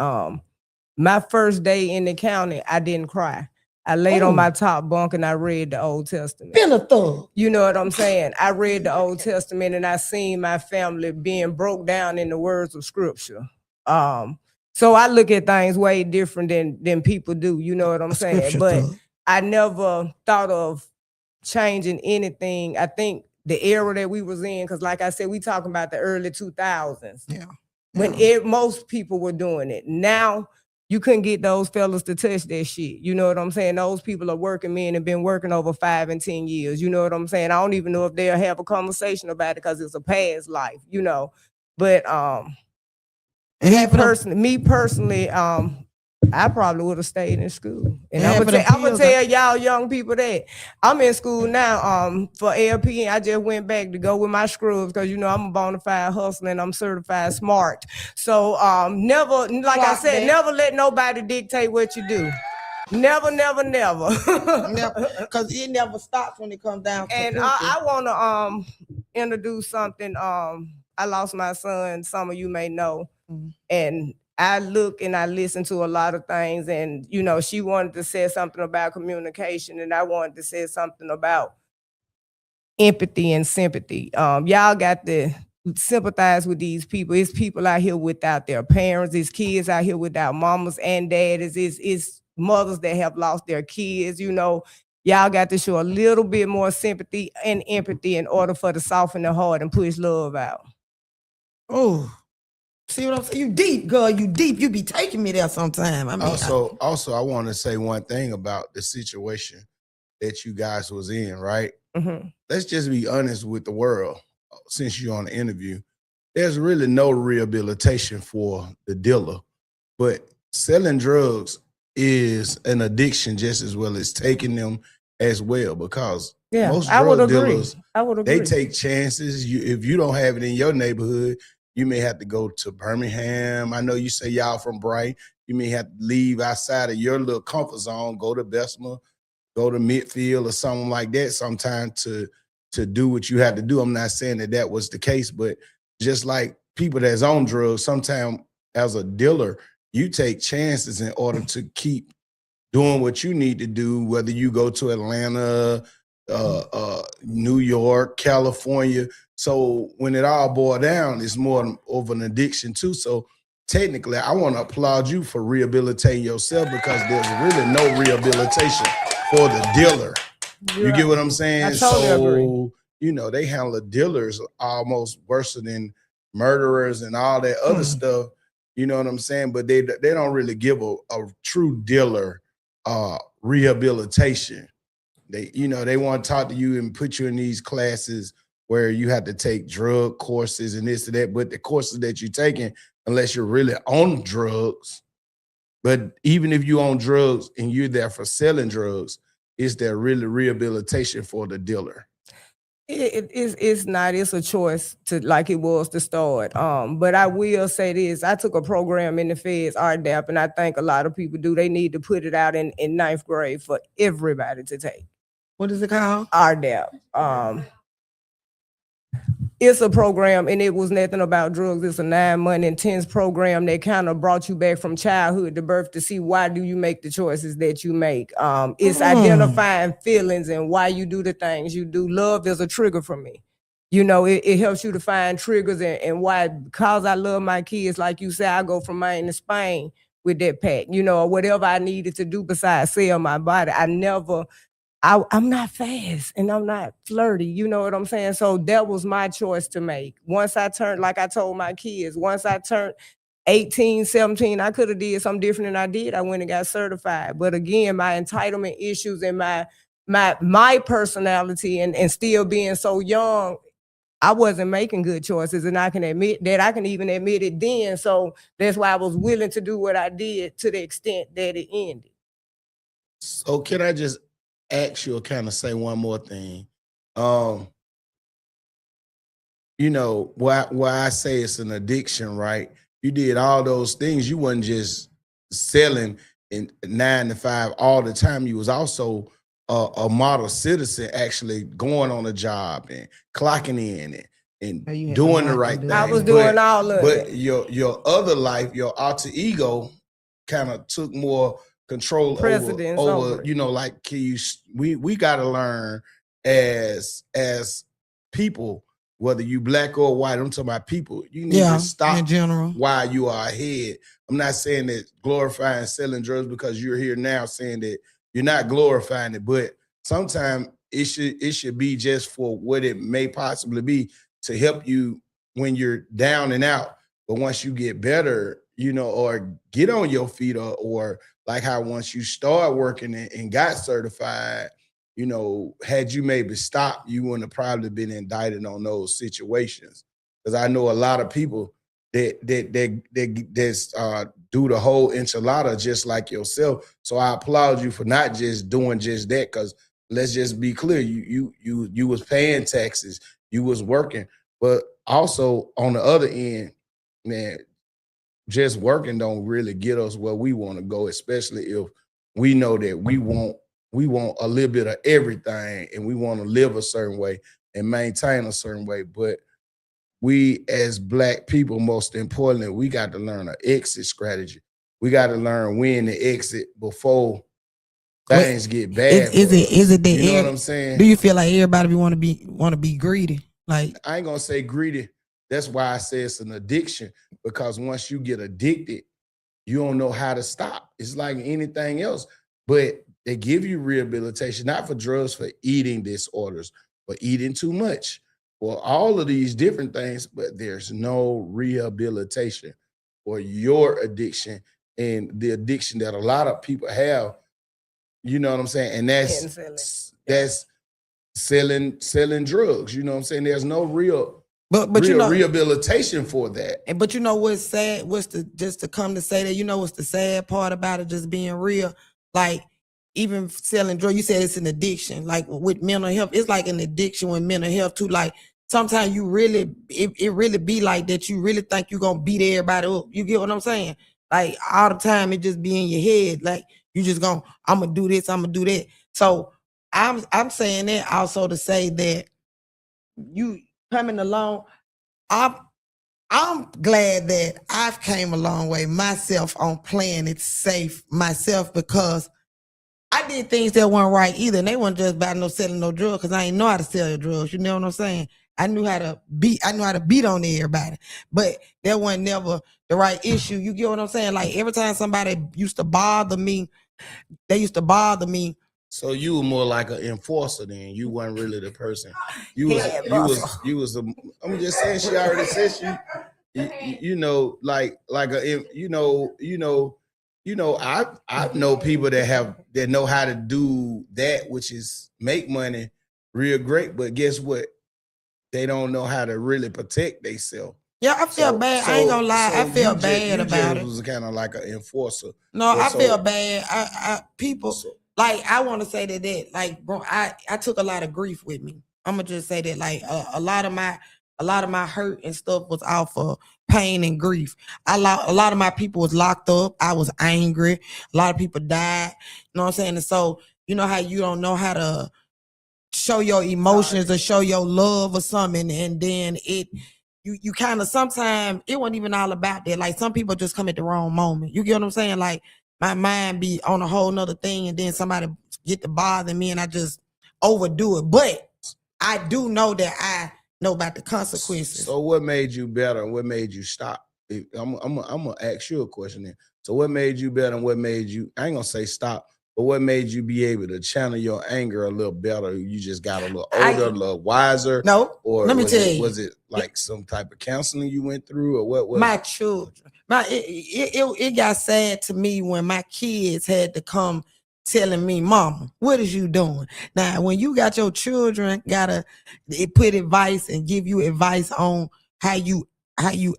My first day in the county, I didn't cry. I laid on my top bunk and I read the Old Testament. Been a thug. You know what I'm saying? I read the Old Testament and I seen my family being broke down in the words of Scripture. So I look at things way different than people do. You know what I'm saying? But I never thought of changing anything. I think the era that we was in, because like I said, we talking about the early 2000s. Yeah. When most people were doing it. Now, you couldn't get those fellas to touch that shit. You know what I'm saying? Those people are working men and been working over 5 and 10 years. You know what I'm saying? I don't even know if they'll have a conversation about it because it's a past life, you know. But me personally, I probably would have stayed in school. And I'm gonna tell y'all young people that I'm in school now for LP, and I just went back to go with my scrubs because, you know, I'm a bona fide hustler and I'm certified smart. So never, like I said, never let nobody dictate what you do. Never. Because it never stops when it comes down to and I want to introduce something. I lost my son, some of you may know. And I look and I listen to a lot of things, and, you know, she wanted to say something about communication, and I wanted to say something about empathy and sympathy. Y'all got to sympathize with these people. It's people out here without their parents. It's kids out here without mamas and daddies. It's mothers that have lost their kids. You know, y'all got to show a little bit more sympathy and empathy in order for to soften the heart and push love out. Oh. See what I'm saying? You deep, girl. You deep. You be taking me there sometime. I mean, also, I want to say one thing about the situation that you guys was in, right? Mm-hmm. Let's just be honest with the world. Since you're on the interview, there's really no rehabilitation for the dealer, but selling drugs is an addiction just as well as taking them as well, because most drug dealers, they take chances. If you don't have it in your neighborhood, you may have to go to Birmingham. I know you say y'all from Bright. You may have to leave outside of your little comfort zone, go to Bessemer, go to Midfield or something like that sometime to do what you have to do. I'm not saying that was the case, but just like people that's on drugs, sometimes as a dealer, you take chances in order to keep doing what you need to do, whether you go to Atlanta, New York, California. So when it all boils down, it's more of an addiction too. So technically, I want to applaud you for rehabilitating yourself because there's really no rehabilitation for the dealer. You get what I'm saying? I totally agree. You know, they handle dealers almost worse than murderers and all that other stuff. You know what I'm saying? But they don't really give a true dealer rehabilitation. They want to talk to you and put you in these classes where you have to take drug courses and this and that. But the courses that you're taking, unless you're really on drugs, but even if you're on drugs and you're there for selling drugs, is there really rehabilitation for the dealer? It's not. It's a choice to like it was to start. But I will say this: I took a program in the Feds, RDAP, and I think a lot of people do. They need to put it out in 9th grade for everybody to take. What is it called? RDAP. It's a program, and it was nothing about drugs. It's a 9-month intense program that kind of brought you back from childhood to birth to see why do you make the choices that you make. It's identifying feelings and why you do the things you do. Love is a trigger for me. You know, it helps you to find triggers and why, because I love my kids, like you said, I go from Maine to Spain with that pack, you know, or whatever I needed to do besides sell my body. I'm not fast and I'm not flirty. You know what I'm saying? So that was my choice to make. Once I turned, like I told my kids, once I turned 18, 17, I could have did something different than I did. I went and got certified. But again, my entitlement issues and my personality and still being so young, I wasn't making good choices. And I can admit that. I can even admit it then. So that's why I was willing to do what I did to the extent that it ended. So can I just ask you or kind of say one more thing? You know, why I say it's an addiction, right? You did all those things. You wasn't just selling in 9 to 5 all the time. You was also a model citizen, actually going on a job and clocking in and doing the right thing. I was doing all of it. But your other life, your alter ego kind of took more control over, you know, like we got to learn as people, whether you black or white. I'm talking about people. You need to stop in general while you are ahead. I'm not saying that glorifying selling drugs because you're here now saying that you're not glorifying it, but sometimes it should be just for what it may possibly be to help you when you're down and out. But once you get better, you know, or get on your feet or like how once you start working and got certified, you know, had you maybe stopped, you wouldn't have probably been indicted on those situations. Because I know a lot of people that do the whole enchilada just like yourself. So I applaud you for not just doing just that. Because let's just be clear, you was paying taxes, you was working, but also on the other end, man, just working don't really get us where we want to go, especially if we know that we want a little bit of everything and we want to live a certain way and maintain a certain way. But we as Black people, most importantly, we got to learn an exit strategy. We got to learn when to exit before things get bad. Is it that, you know what I'm saying? Do you feel like everybody want to be greedy? Like, I ain't gonna say greedy. That's why I say it's an addiction, because once you get addicted, you don't know how to stop. It's like anything else, but they give you rehabilitation, not for drugs, for eating disorders, for eating too much, for all of these different things, but there's no rehabilitation for your addiction and the addiction that a lot of people have. You know what I'm saying? And that's selling drugs. You know what I'm saying? There's no real you know, rehabilitation for that. But you know what's sad? Just to come to say that, you know what's the sad part about it, just being real? Like, even selling drugs, you said it's an addiction. Like with mental health, it's like an addiction with mental health too. Like sometimes you really, it really be like that. You really think you're gonna beat everybody up. You get what I'm saying? Like all the time, it just be in your head. Like you just I'm gonna do this, I'm gonna do that. So I'm saying that also to say that you coming along, I'm glad that I've came a long way myself on playing it safe myself, because I did things that weren't right either. And they weren't just about selling no drugs, because I ain't know how to sell drugs. You know what I'm saying? I knew how to beat on everybody, but that wasn't never the right issue. You get what I'm saying? Like every time somebody used to bother me, they used to bother me. So you were more like an enforcer then. You weren't really the person. You was I'm just saying she already said you know, like a you know, I know people that know how to do that, which is make money real great, but guess what? They don't know how to really protect themselves. Yeah, I feel bad. I ain't gonna lie. I feel bad about it. Was kind of like an enforcer. No, I feel bad. I people like I want to say that like bro, I took a lot of grief with me. I'm gonna just say that like a lot of my hurt and stuff was out for pain and grief. A lot of my people was locked up. I was angry. A lot of people died. You know what I'm saying? And so you know how you don't know how to show your emotions or show your love or something, and then you kind of sometimes it wasn't even all about that. Like some people just come at the wrong moment. You get what I'm saying? Like my mind be on a whole nother thing, and then somebody get to bother me, and I just overdo it. But I do know that I know about the consequences. So what made you better and what made you stop? I'm gonna ask you a question then. So what made you better and what made you, I ain't gonna say stop, but what made you be able to channel your anger a little better? You just got a little older, a little wiser? No, or let me tell you. Was it like some type of counseling you went through, or what was my children? It got sad to me when my kids had to come telling me, "Mama, what is you doing?" Now, when you got your children, gotta put advice and give you advice on how you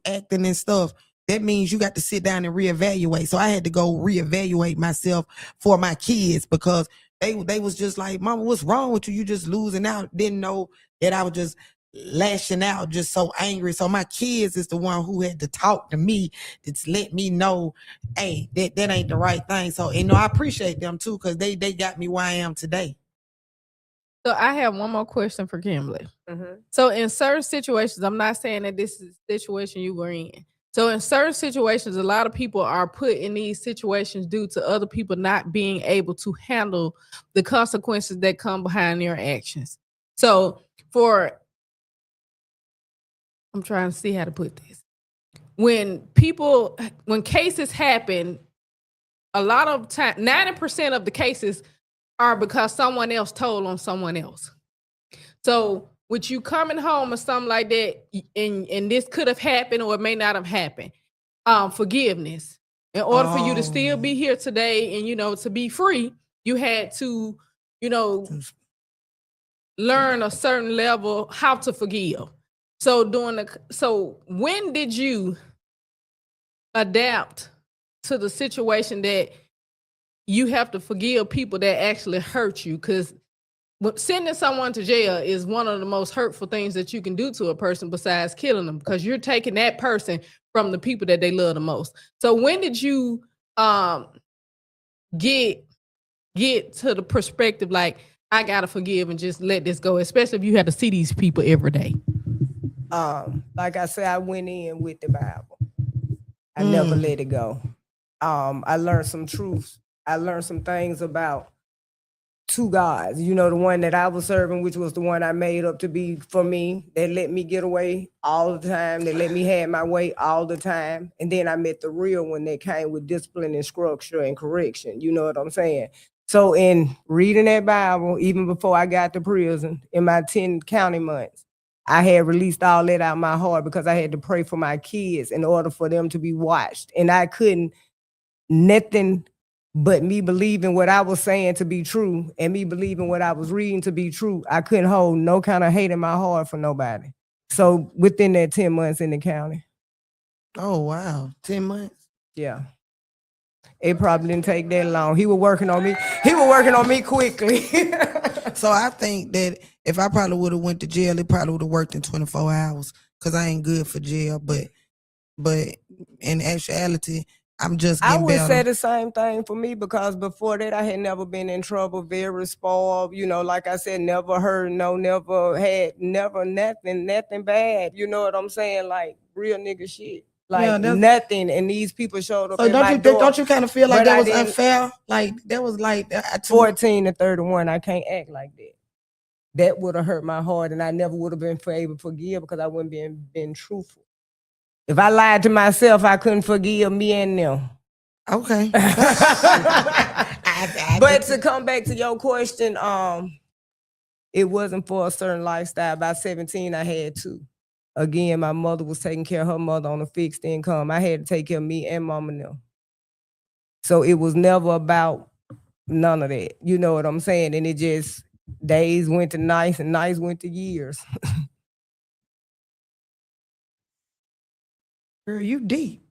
acting and stuff. That means you got to sit down and reevaluate. So I had to go reevaluate myself for my kids because they was just like, "Mama, what's wrong with you? You just losing out." Didn't know that I was just lashing out, just so angry. So my kids is the one who had to talk to me to let me know, hey, that ain't the right thing. So I appreciate them too because they got me where I am today. So I have one more question for Kimberly. Mm-hmm. So in certain situations, I'm not saying that this is the situation you were in. So in certain situations, a lot of people are put in these situations due to other people not being able to handle the consequences that come behind their actions. So I'm trying to see how to put this. When cases happen, a lot of time, 90% of the cases are because someone else told on someone else. So with you coming home or something like that, and this could have happened or it may not have happened, forgiveness. In order for you to still be here today and, to be free, you had to, learn a certain level how to forgive. So when did you adapt to the situation that you have to forgive people that actually hurt you? Because sending someone to jail is one of the most hurtful things that you can do to a person besides killing them, because you're taking that person from the people that they love the most. So when did you get to the perspective like, I gotta forgive and just let this go, especially if you had to see these people every day? Like I said, I went in with the Bible. I never let it go. I learned some truths. I learned some things about two gods. The one that I was serving, which was the one I made up to be for me, that let me get away all the time, that let me have my way all the time. And then I met the real one that came with discipline and structure and correction. You know what I'm saying? So in reading that Bible, even before I got to prison, in my 10 county months, I had released all that out of my heart because I had to pray for my kids in order for them to be watched. And I couldn't, nothing but me believing what I was saying to be true and me believing what I was reading to be true. I couldn't hold no kind of hate in my heart for nobody. So within that 10 months in the county. Oh, wow. 10 months? Yeah. It probably didn't take that long. He was working on me. He was working on me quickly. So I think that if I probably would have went to jail, it probably would have worked in 24 hours because I ain't good for jail. But in actuality, I'm just getting better. I would say the same thing for me because before that, I had never been in trouble, very spoiled. Like I said, never heard, never had, never nothing bad. You know what I'm saying? Like real nigga shit. Like nothing, and these people showed up. So don't you kind of feel like that was unfair? Like that was like 14 to 31. I can't act like that. that would have hurt my heart, and I never would have been able to forgive because I wouldn't been truthful. If I lied to myself, I couldn't forgive me and them. Okay. But to come back to your question, it wasn't for a certain lifestyle. By 17, I had to. Again, my mother was taking care of her mother on a fixed income. I had to take care of me and mama now. So it was never about none of that. You know what I'm saying? And it just, days went to nights and nights went to years. Girl, you deep.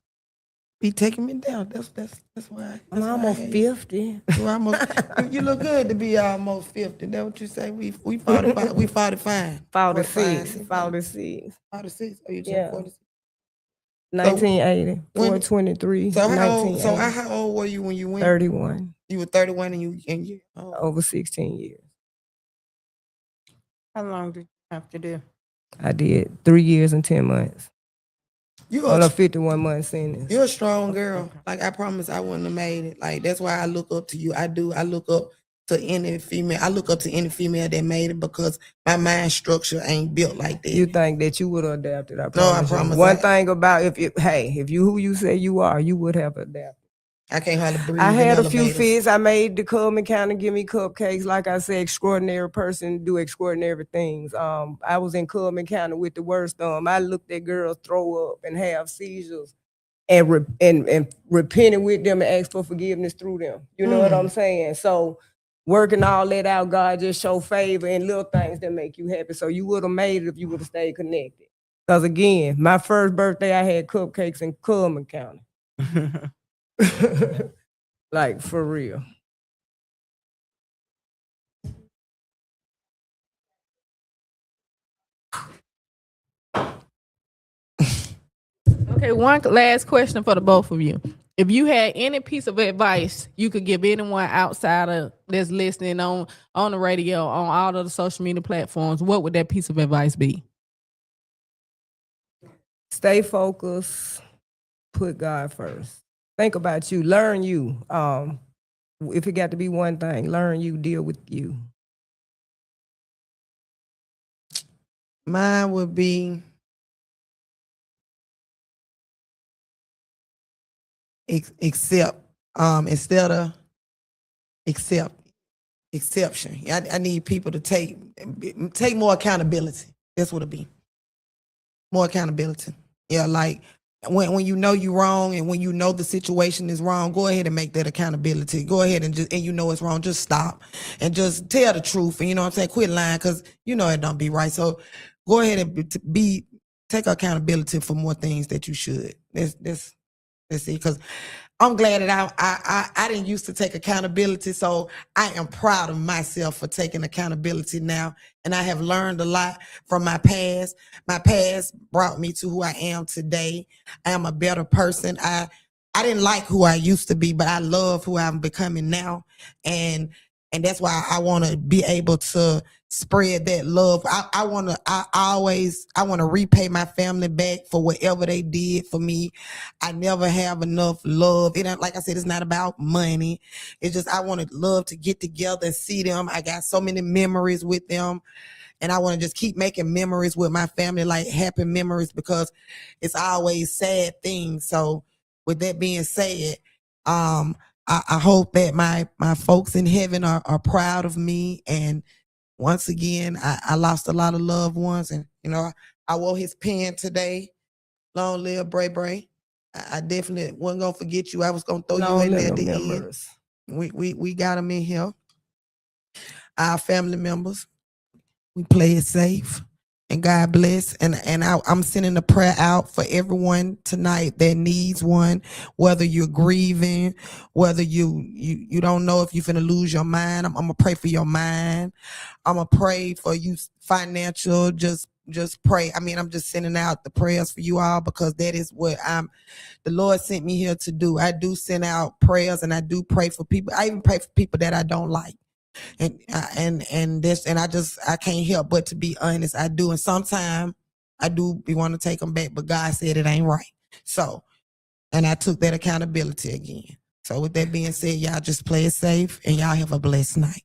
Be taking me down. That's why. I'm almost 50. You look good to be almost 50. That what you say? We 45. We 45. 46. 46. 46. Oh, you just 46. 1980. 423. So how old were you when you went? 31. You were 31 and you over 16 years. How long did you have to do? I did 3 years and 10 months. You on a 51-month sentence. You're a strong girl. Like, I promise I wouldn't have made it. Like, that's why I look up to you. I do. I look up to any female. I look up to any female that made it because my mind structure ain't built like that. You think that you would have adapted? I promise. No, I promise. One thing about if you who you say you are, you would have adapted. I can't hardly breathe. I had a few fits. I made the Coleman County give me cupcakes. Like I said, extraordinary person do extraordinary things. I was in Coleman County with the worst. I looked at girls throw up and have seizures, and repented with them and asked for forgiveness through them. You know what I'm saying? So working all that out, God just show favor and little things that make you happy. So you would have made it if you would have stayed connected. Because again, my first birthday, I had cupcakes in Coleman County. Like, for real. Okay, one last question for the both of you. If you had any piece of advice you could give anyone outside of that's listening on the radio, on all of the social media platforms, what would that piece of advice be? Stay focused. Put God first. Think about you. Learn you. If it got to be one thing, learn you, deal with you. Mine would be exception. I need people to take more accountability. That's what it be. More accountability. Yeah, like when you know you're wrong and when you know the situation is wrong, go ahead and make that accountability. Go ahead and you know it's wrong, just stop and just tell the truth. And you know what I'm saying? Quit lying because you know it don't be right. So go ahead and take accountability for more things that you should. That's it. Because I'm glad that I didn't used to take accountability, so I am proud of myself for taking accountability now. And I have learned a lot from my past. My past brought me to who I am today. I am a better person. I didn't like who I used to be, but I love who I'm becoming now. And that's why I want to be able to spread that love. I want to repay my family back for whatever they did for me. I never have enough love. It ain't, like I said, it's not about money. It's just I want to love to get together and see them. I got so many memories with them. And I want to just keep making memories with my family, like happy memories, because it's always sad things. So with that being said, I hope that my folks in heaven are proud of me. And once again, I lost a lot of loved ones. And, you know, I wore his pen today. Long live Bray Bray. I definitely wasn't going to forget you. I was going to throw you in there at the end. We got them in here. Our family members. We play it safe. And God bless. And I'm sending a prayer out for everyone tonight that needs one, whether you're grieving, whether you don't know if you're finna lose your mind. I'm gonna pray for your mind. I'm gonna pray for you financial. Just pray. I mean, I'm just sending out the prayers for you all because that is what the Lord sent me here to do. I do send out prayers and I do pray for people. I even pray for people that I don't like. And I can't help but to be honest. I do, and sometimes I do want to take them back, but God said it ain't right. So, and I took that accountability again. So with that being said, y'all just play it safe and y'all have a blessed night.